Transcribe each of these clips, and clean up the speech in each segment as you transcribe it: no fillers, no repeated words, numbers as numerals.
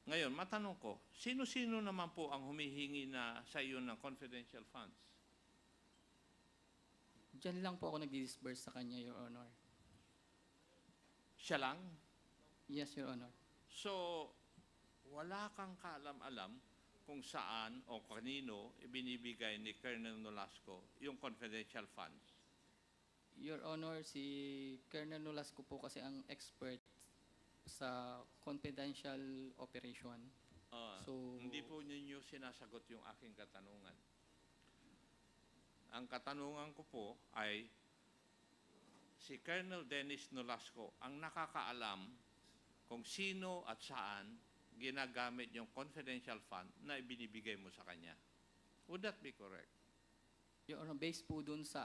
Ngayon, matanong ko, sino-sino naman po ang humihingi na sa iyo ng confidential funds? Diyan lang po ako nag-disburse sa kanya, Your Honor. Siya lang? Yes, Your Honor. So, wala kang kaalam-alam kung saan o kanino ibinibigay ni Colonel Nolasco yung confidential funds. Your Honor, si Colonel Nolasco po kasi ang expert sa confidential operation. Hindi po ninyo sinasagot yung aking katanungan. Ang katanungan ko po ay si Colonel Dennis Nolasco ang nakakaalam kung sino at saan ginagamit yung confidential fund na ibinibigay mo sa kanya. Would that be correct? Your Honor, based po dun sa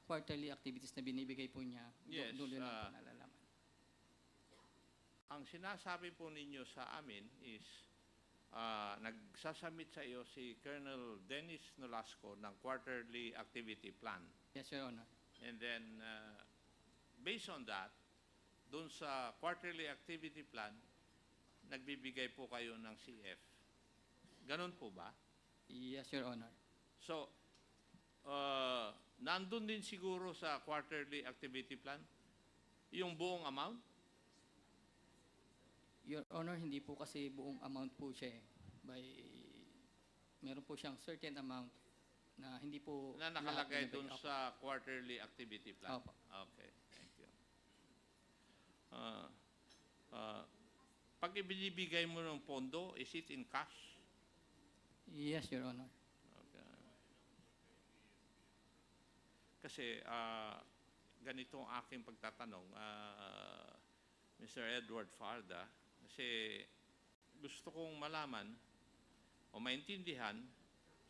quarterly activities na binibigay po niya, Yes, doon lang po nalalaman. Ang sinasabi po ninyo sa amin is nagsasamit sa iyo si Colonel Dennis Nolasco ng quarterly activity plan. Yes, Your Honor. And then, based on that, dun sa quarterly activity plan, nagbibigay po kayo ng CF. Ganon po ba? Yes, Your Honor. So, nandun din siguro sa quarterly activity plan yung buong amount? Your Honor, hindi po kasi buong amount po siya eh. Meron po siyang certain amount na hindi po Na nakalagay lahat dun binibigay. sa quarterly activity plan? Opo. Okay, thank you. Pag ibinibigay mo ng pondo, is it in cash? Yes, Your Honor. Okay. Kasi ganito ang aking pagtatanong, Mr. Edward Farda, kasi gusto kong malaman o maintindihan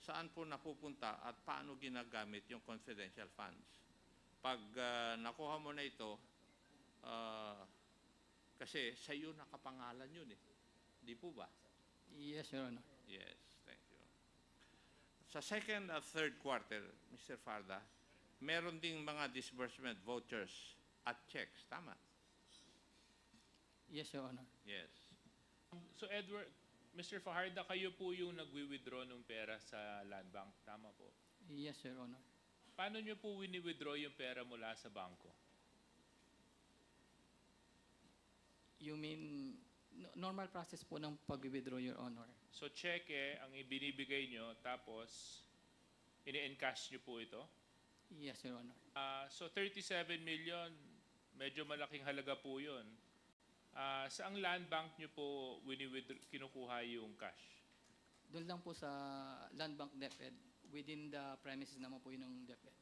saan po napupunta at paano ginagamit yung confidential funds. Pag nakuha mo na ito, kasi sa iyo nakapangalan yun eh. Di po ba? Yes, Your Honor. Yes, thank you. Sa second at third quarter, Mr. Farda, meron ding mga disbursement vouchers at checks, tama? Yes, Your Honor. Yes. So Edward, Mr. Fajarda, kayo po yung nagwi-withdraw ng pera sa Land Bank, tama po? Yes, Your Honor. Paano nyo po wini-withdraw yung pera mula sa bangko? You mean, normal process po ng pag-withdraw, Your Honor. So cheque ang ibinibigay nyo, tapos ini-encash nyo po ito? Yes, Your Honor. So 37 million, medyo malaking halaga po yun. Saang land bank nyo po kinukuha yung cash? Doon lang po sa Land Bank DepEd, within the premises naman po yun ng DepEd.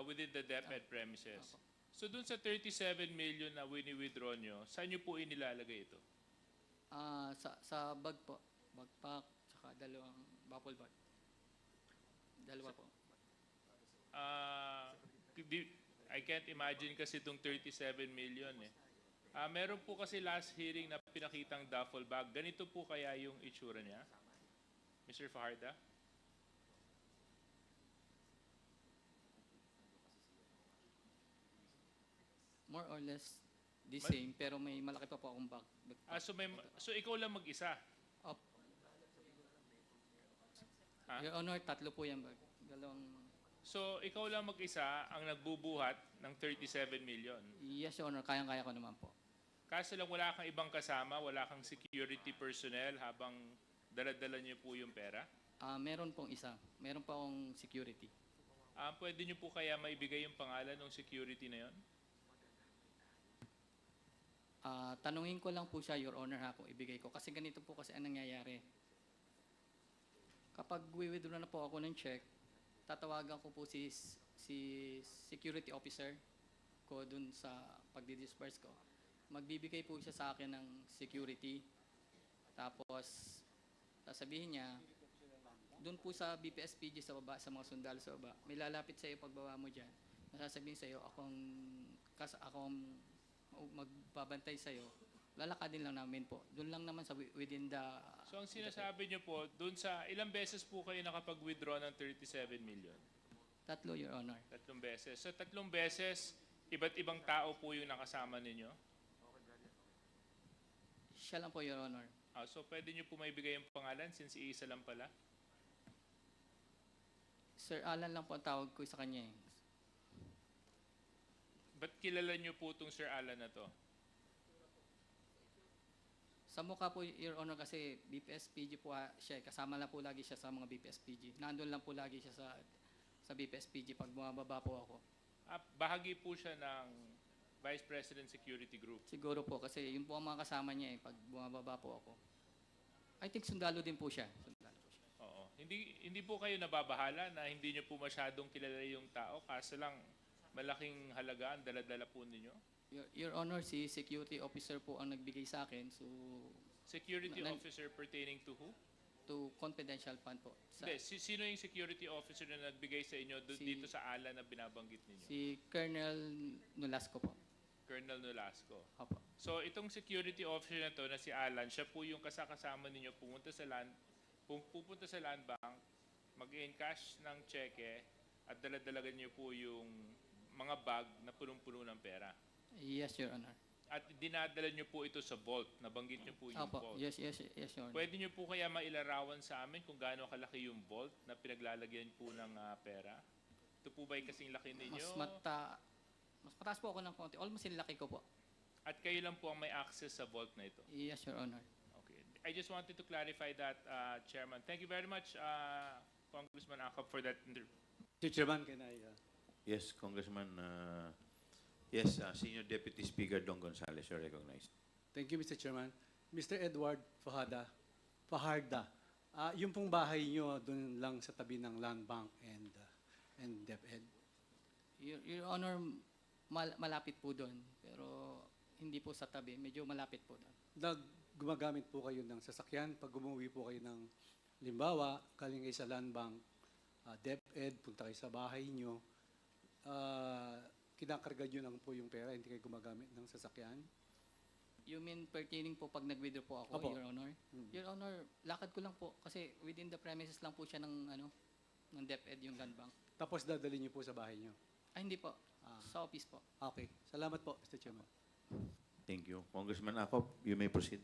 Within the DepEd premises. Opo. So dun sa 37 million na wini-withdraw nyo, saan nyo po inilalagay ito? Sa bag po, backpack, tsaka dalawang bubble bag. Dalawa po. I can't imagine kasi itong 37 million eh. Meron po kasi last hearing na pinakitang duffel bag. Ganito po kaya yung itsura niya? Mr. Fajarda? More or less the same, pero may malaki pa po akong bag. So ikaw lang mag-isa? Up. Ha? Your Honor, tatlo po yung bag. So ikaw lang mag-isa ang nagbubuhat ng 37 million? Yes, Your Honor, kayang-kaya ko naman po. Kaso lang wala kang ibang kasama, wala kang security personnel habang dala-dala niyo po yung pera? Meron pong isa. Meron pa akong security. Pwede niyo po kaya maibigay yung pangalan ng security na yon? Tanungin ko lang po siya, Your Honor, ha, kung ibigay ko. Kasi ganito po kasi ang nangyayari. Kapag withdraw na po ako ng check, tatawagan ko po si security officer ko dun sa pagdi-disperse ko. Magbibigay po siya sa akin ng security. Tapos, sasabihin niya, dun po sa BPSPG sa baba, sa mga sundalo sa baba, may lalapit sa iyo pagbaba mo dyan. Nasasabihin sa iyo, akong magbabantay sa iyo. Lalakadin lang namin po. Doon lang naman sa within the... So ang sinasabi niyo po, dun sa ilang beses po kayo nakapag-withdraw ng 37 million? Tatlo, Your Honor. 3 beses. So 3 beses, iba't ibang tao po yung nakasama ninyo? Siya lang po, Your Honor. So pwede niyo po maibigay yung pangalan since iisa lang pala? Sir Alan lang po ang tawag ko sa kanya eh. Ba't kilala niyo po itong Sir Alan na to? Sa mukha po, Your Honor, kasi BPSPG po siya. Kasama lang po lagi siya sa mga BPSPG. Nandun lang po lagi siya sa BPSPG pag bumababa po ako. Bahagi po siya ng Vice President Security Group. Siguro po, kasi yun po ang mga kasama niya eh, pag bumababa po ako. I think sundalo din po siya. Sundalo po siya. Oo. Hindi po kayo nababahala na hindi niyo po masyadong kilala yung tao, kaso lang malaking halaga ang dala-dala po ninyo? Your Honor, si security officer po ang nagbigay sa akin. So, Security officer pertaining to who? to confidential fund po. Hindi, sino yung security officer na nagbigay sa inyo dito sa Alan na binabanggit ninyo? Si Colonel Nolasco po. Colonel Nolasco. Opo. So itong security officer na to na si Alan, siya po yung kasama ninyo pupunta sa land bank, mag-encash ng cheque at daladalagan niyo po yung mga bag na punong-puno ng pera. Yes, Your Honor. At dinadala niyo po ito sa vault. Nabanggit niyo po yung Opo. vault. Yes, Your Honor. Pwede niyo po kaya mailarawan sa amin kung gaano kalaki yung vault na pinaglalagyan po ng pera? Ito po ba yung kasing laki ninyo? Mas mataas po ako ng konti. Almost yung laki ko po. At kayo lang po ang may access sa vault na ito? Yes, Your Honor. Okay. I just wanted to clarify that, Chairman. Thank you very much, Congressman Acop, for that interview. Mr. Chairman, can I... Yes, Congressman. Yes, Senior Deputy Speaker Don Gonzales, you're recognized. Thank you, Mr. Chairman. Mr. Edward Fajarda, yung pong bahay nyo doon lang sa tabi ng Land Bank and DepEd. Your Honor, malapit po doon. Pero hindi po sa tabi. Medyo malapit po doon. Gumagamit po kayo ng sasakyan pag umuwi po kayo ng limbawa, galing kayo sa Land Bank, DepEd, punta kayo sa bahay nyo, kinakarga nyo lang po yung pera, hindi kayo gumagamit ng sasakyan. You mean pertaining po pag nag-withdraw po ako, Opo. Your Honor? Your Honor, lakad ko lang po kasi within the premises lang po siya ng DepEd, yung land bank. Tapos dadalhin nyo po sa bahay nyo. Ay, hindi po. Sa office po. Okay. Salamat po, Mr. Chairman. Thank you. Congressman Acop, you may proceed.